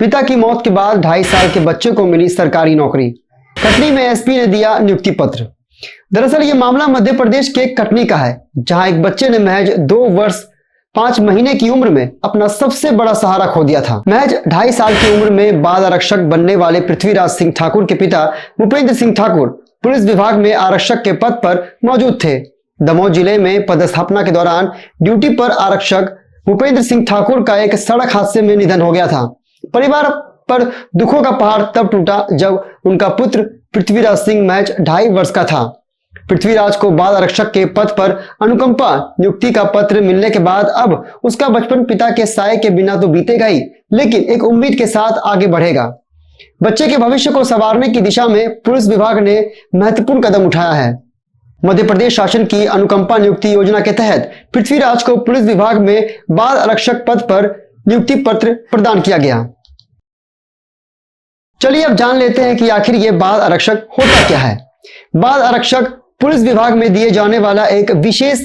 पिता की मौत के बाद 2.5 साल के बच्चे को मिली सरकारी नौकरी। कटनी में एसपी ने दिया नियुक्ति पत्र। दरअसल ये मामला मध्य प्रदेश के कटनी का है, जहां एक बच्चे ने महज 2 वर्ष 5 महीने की उम्र में अपना सबसे बड़ा सहारा खो दिया था। महज 2.5 साल की उम्र में बाल आरक्षक बनने वाले पृथ्वीराज सिंह ठाकुर के पिता भूपेंद्र सिंह ठाकुर पुलिस विभाग में आरक्षक के पद पर मौजूद थे। दमोह जिले में पदस्थापना के दौरान ड्यूटी पर आरक्षक भूपेंद्र सिंह ठाकुर का एक सड़क हादसे में निधन हो गया था। परिवार पर दुखों का पहाड़ तब टूटा जब उनका पुत्र पृथ्वीराज सिंह महज 2.5 वर्ष का था। पृथ्वीराज को बाल आरक्षक के पद पर अनुकंपा नियुक्ति का पत्र मिलने के बाद अब उसका बचपन पिता के साए के बिना तो बीतेगा ही, लेकिन एक उम्मीद के साथ आगे बढ़ेगा। बच्चे के भविष्य को संवारने की दिशा में पुलिस विभाग ने महत्वपूर्ण कदम उठाया है। मध्य प्रदेश शासन की अनुकंपा नियुक्ति योजना के तहत पृथ्वीराज को पुलिस विभाग में बाल आरक्षक पद पर नियुक्ति पत्र प्रदान किया गया। चलिए अब जान लेते हैं कि आखिर ये बाल आरक्षक होता क्या है। बाल आरक्षक पुलिस विभाग में दिए जाने वाला एक विशेष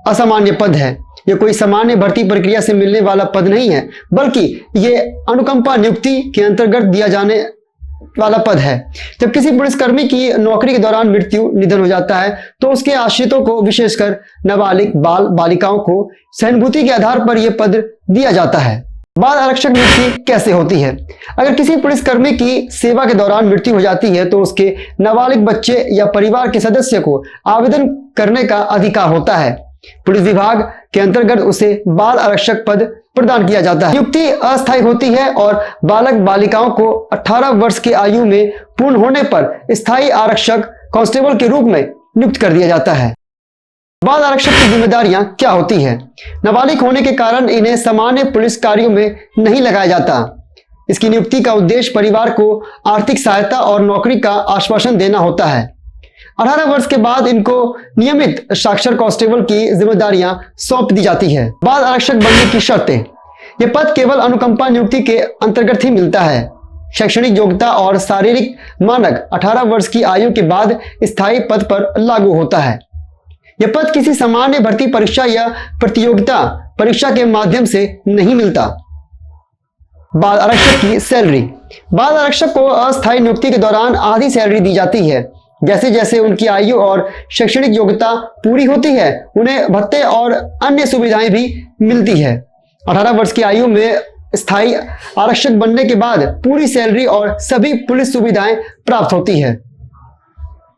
असामान्य पद है। यह कोई सामान्य भर्ती प्रक्रिया से मिलने वाला पद नहीं है, बल्कि ये अनुकंपा नियुक्ति के अंतर्गत दिया जाने वाला पद है। जब किसी पुलिसकर्मी की नौकरी के दौरान निधन हो जाता है तो उसके आश्रितों को, विशेषकर नाबालिग बाल बालिकाओं को सहानुभूति के आधार पर यह पद दिया जाता है। बाल आरक्षक नियुक्ति कैसे होती है? अगर किसी पुलिसकर्मी की सेवा के दौरान मृत्यु हो जाती है तो उसके नाबालिग बच्चे या परिवार के सदस्य को आवेदन करने का अधिकार होता है। पुलिस विभाग के अंतर्गत उसे बाल आरक्षक पद प्रदान किया जाता है। नियुक्ति अस्थायी होती है और बालक बालिकाओं को 18 वर्ष की आयु में पूर्ण होने पर स्थायी आरक्षक कांस्टेबल के रूप में नियुक्त कर दिया जाता है। बाल आरक्षक की जिम्मेदारियां क्या होती है? नाबालिग होने के कारण इन्हें सामान्य पुलिस कार्यों में नहीं लगाया जाता। इसकी नियुक्ति का उद्देश्य परिवार को आर्थिक सहायता और नौकरी का आश्वासन देना होता है। 18 वर्ष के बाद इनको नियमित साक्षर कांस्टेबल की जिम्मेदारियां सौंप दी जाती है। बाल आरक्षक बनने की शर्तें। यह पद केवल अनुकंपा नियुक्ति के अंतर्गत ही मिलता है। शैक्षणिक योग्यता और शारीरिक मानक 18 वर्ष की आयु के बाद स्थायी पद पर लागू होता है। यह पद किसी सामान्य भर्ती परीक्षा या प्रतियोगिता परीक्षा के माध्यम से नहीं मिलता। बाल आरक्षक की सैलरी। बाल आरक्षक को अस्थायी नियुक्ति के दौरान आधी सैलरी दी जाती है। जैसे जैसे उनकी आयु और शैक्षणिक योग्यता पूरी होती है, उन्हें भत्ते और अन्य सुविधाएं भी मिलती है। 18 वर्ष की आयु में स्थायी आरक्षक बनने के बाद पूरी सैलरी और सभी पुलिस सुविधाएं प्राप्त होती है।